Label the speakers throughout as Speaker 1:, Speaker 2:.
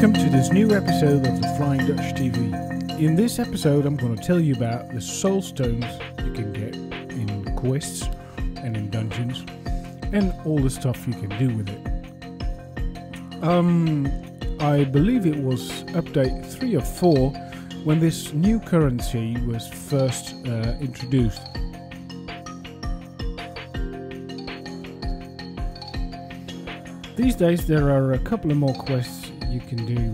Speaker 1: Welcome to this new episode of The Flying Dutch TV. In this episode I'm going to tell you about the soul stones you can get in quests and in dungeons and all the stuff you can do with it. I believe it was update 3 or 4 when this new currency was first introduced. These days there are a couple of more quests you can do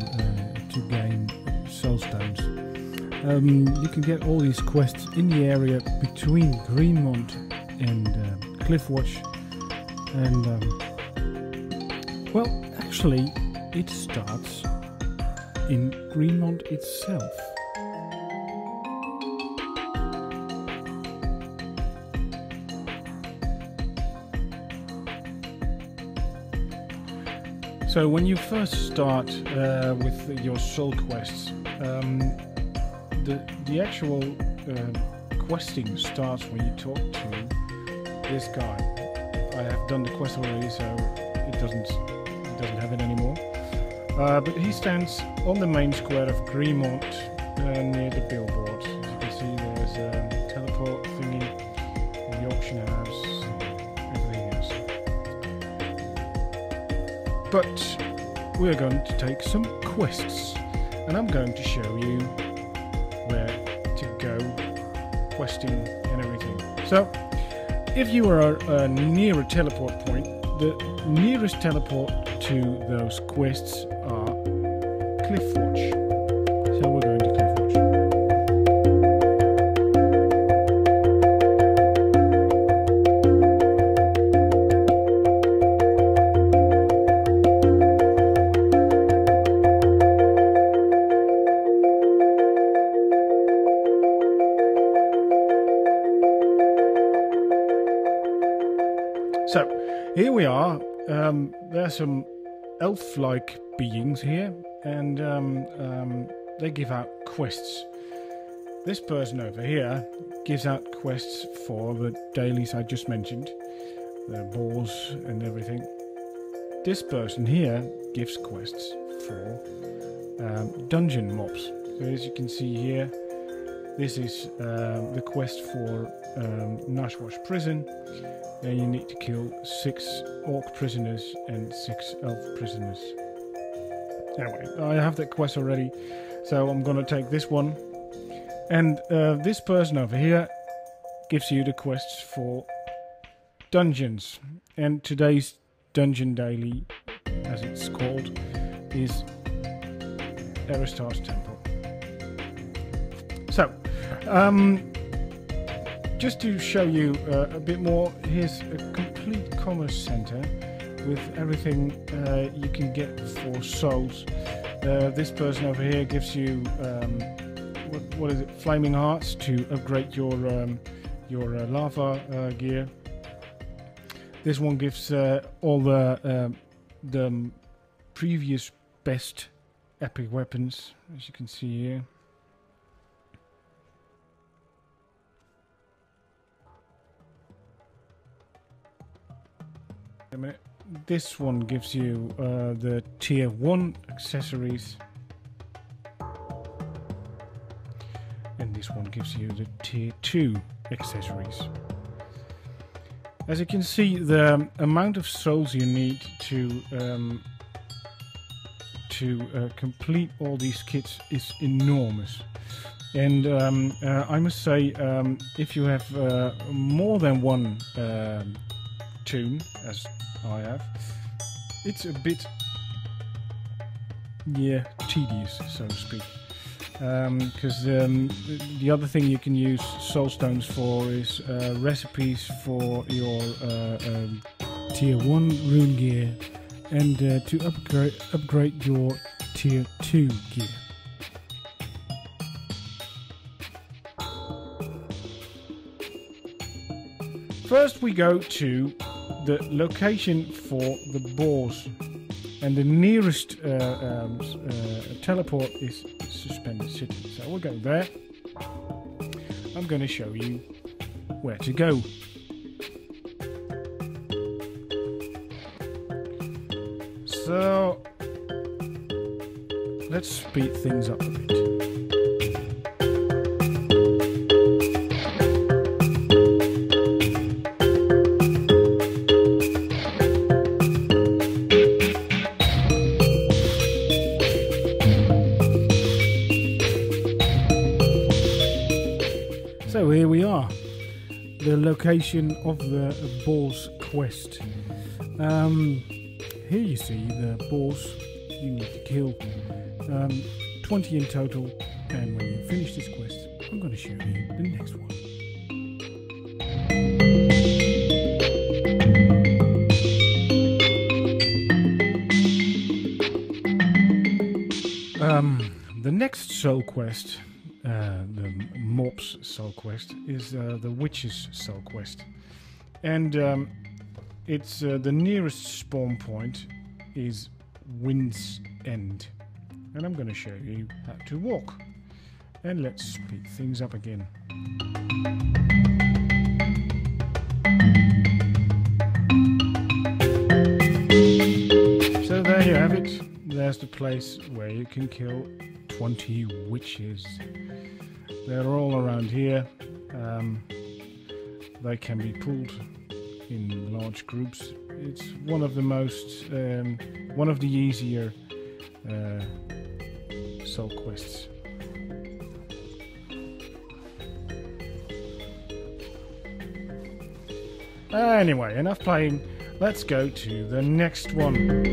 Speaker 1: to gain soul stones. You can get all these quests in the area between Greenmont and Cliffwatch, and well, actually it starts in Greenmont itself. So when you first start with your soul quests, the actual questing starts when you talk to this guy. I have done the quest already, so it doesn't have it anymore. But he stands on the main square of Greenmont near the billboard. As you can see, there's a teleport thingy, the auction house, everything else. But we're going to take some quests, and I'm going to show you where to go questing and everything. So, if you are near a teleport point, the nearest teleport to those quests are Cliffwatch. So we're going to Cliffwatch. So, here we are. There are some elf-like beings here, and they give out quests. This person over here gives out quests for the dailies I just mentioned, the balls and everything. This person here gives quests for dungeon mobs. So as you can see here, this is the quest for Nashwash Prison. And you need to kill 6 orc prisoners and 6 elf prisoners. Anyway, I have that quest already, so I'm gonna take this one. And this person over here gives you the quests for dungeons. And today's dungeon daily, as it's called, is Aristar's Temple. So, just to show you a bit more, here's a complete commerce center with everything you can get for souls. This person over here gives you what is it? Flaming hearts to upgrade your lava gear. This one gives all the previous best epic weapons, as you can see here. A minute. This one gives you the tier 1 accessories, and this one gives you the tier 2 accessories. As you can see, the amount of souls you need to complete all these kits is enormous. And I must say, if you have more than one toon, as I have, it's a bit, tedious, so to speak. Because the other thing you can use soul stones for is recipes for your tier 1 rune gear and to upgrade your tier 2 gear. First we go to the location for the boss, and the nearest teleport is Suspended City. So we'll go there. I'm going to show you where to go. So let's speed things up a bit. So here we are, the location of the boss quest. Here you see the boss you need to kill, 20 in total, and when you finish this quest, I'm going to show you the next one. The next soul quest, the mob's soul quest, is the witch's soul quest, and it's the nearest spawn point is Wind's End, and I'm going to show you how to walk. And let's speed things up again. So there you have it. There's the place where you can kill 20 witches. They're all around here. They can be pulled in large groups. It's one of the most, one of the easier soul quests. Anyway, enough playing. Let's go to the next one.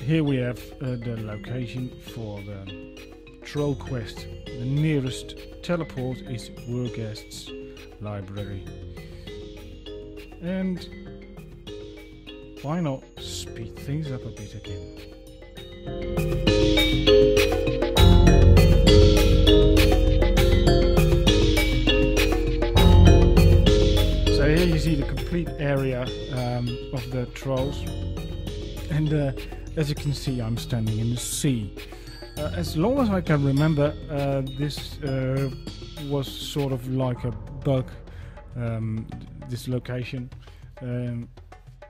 Speaker 1: Here we have the location for the troll quest. The nearest teleport is Wurgast's library. And why not speed things up a bit again? So here you see the complete area of the trolls, and as you can see, I'm standing in the sea. As long as I can remember, this was sort of like a bug, this location,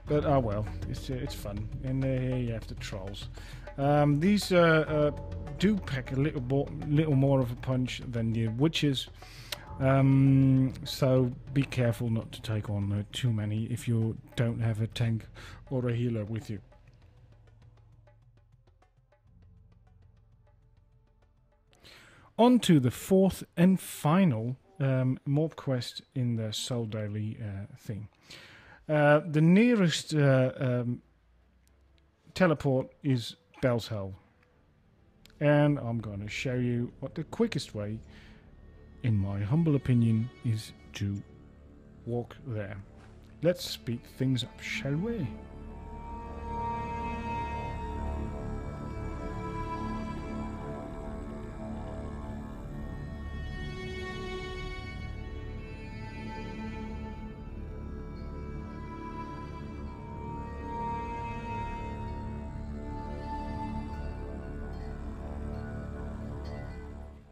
Speaker 1: but oh well, it's fun. And here you have the trolls. These do pack a little more of a punch than the witches, so be careful not to take on too many if you don't have a tank or a healer with you. On to the fourth and final mob quest in the Soul Daily thing. The nearest teleport is Bellshell, and I'm going to show you what the quickest way, in my humble opinion, is to walk there. Let's speed things up, shall we?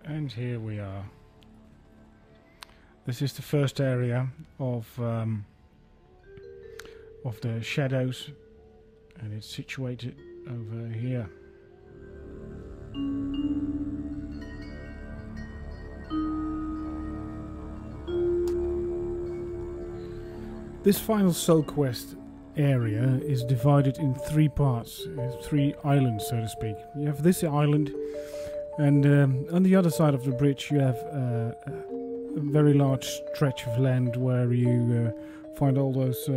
Speaker 1: And here we are. This is the first area of the shadows, and it's situated over here. This final soul quest area is divided in three parts, three islands, so to speak. You have this island, and on the other side of the bridge you have a very large stretch of land where you find all those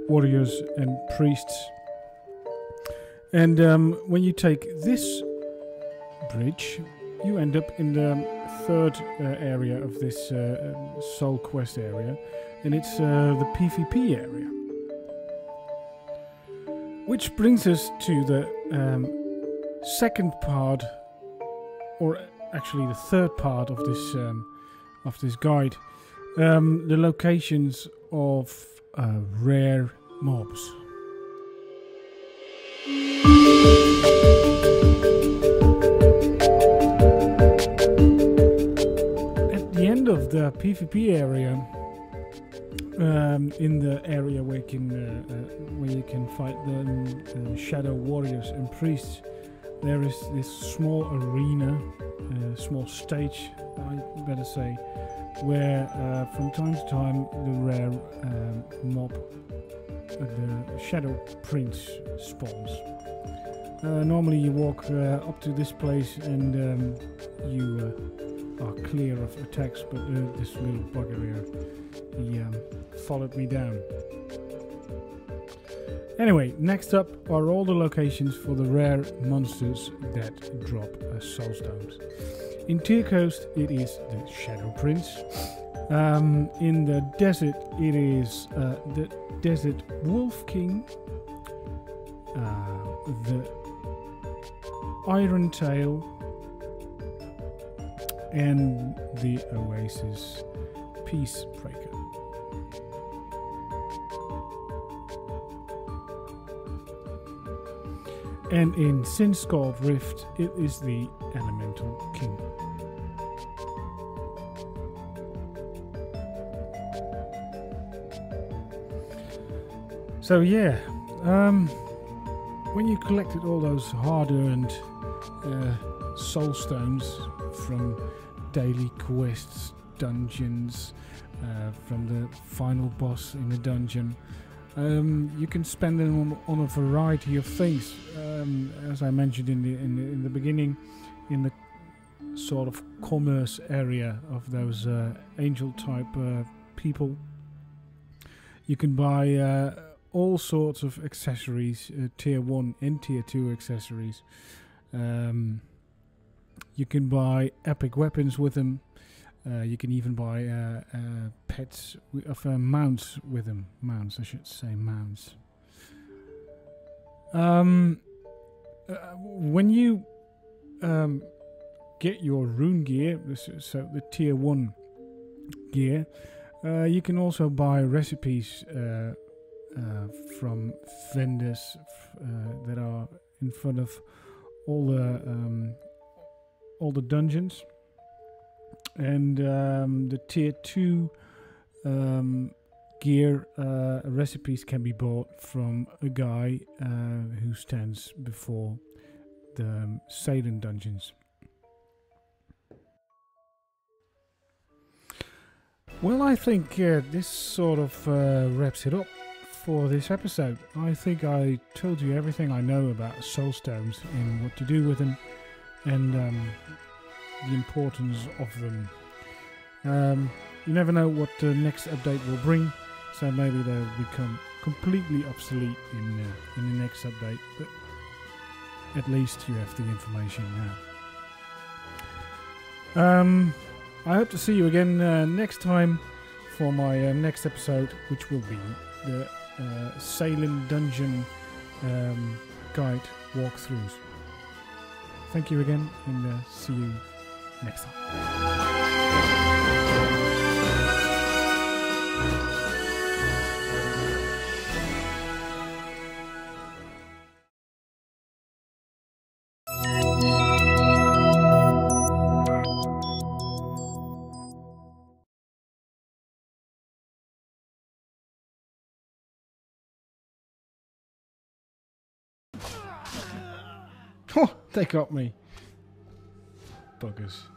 Speaker 1: warriors and priests. And when you take this bridge, you end up in the third area of this soul quest area, and it's the PvP area. Which brings us to the second part, or actually the third part of this guide, the locations of rare mobs. At the end of the PvP area, in the area where you can fight the shadow warriors and priests, there is this small arena, small stage, I better say, where from time to time the rare mob, the Shadow Prince, spawns. Normally you walk up to this place and you are clear of attacks, but this little bugger here, he followed me down. Anyway, next up are all the locations for the rare monsters that drop soul stones. In Tier Coast it is the Shadow Prince. In the desert it is the Desert Wolf King, the Iron Tail, and the Oasis Peacebreaker. And in Sin-Scald Rift it is the Elemental King. So yeah, when you collected all those hard-earned soul stones from daily quests, dungeons, from the final boss in the dungeon, you can spend them on a variety of things. As I mentioned in the beginning, in the sort of commerce area of those angel type people, you can buy all sorts of accessories, tier 1 and tier 2 accessories. You can buy epic weapons with them. You can even buy pets of mounts with them. Mounts, I should say, mounts. When you get your rune gear, so the tier 1 gear, you can also buy recipes from vendors that are in front of all the dungeons. And the tier 2 gear recipes can be bought from a guy who stands before the Salem dungeons. Well, I think this sort of wraps it up for this episode. I think I told you everything I know about soulstones and what to do with them, and the importance of them. You never know what the next update will bring, so maybe they'll become completely obsolete in the next update, but at least you have the information now. I hope to see you again next time for my next episode, which will be the Salem Dungeon guide walkthroughs. Thank you again, and see you next time. Oh, they got me. Buggers.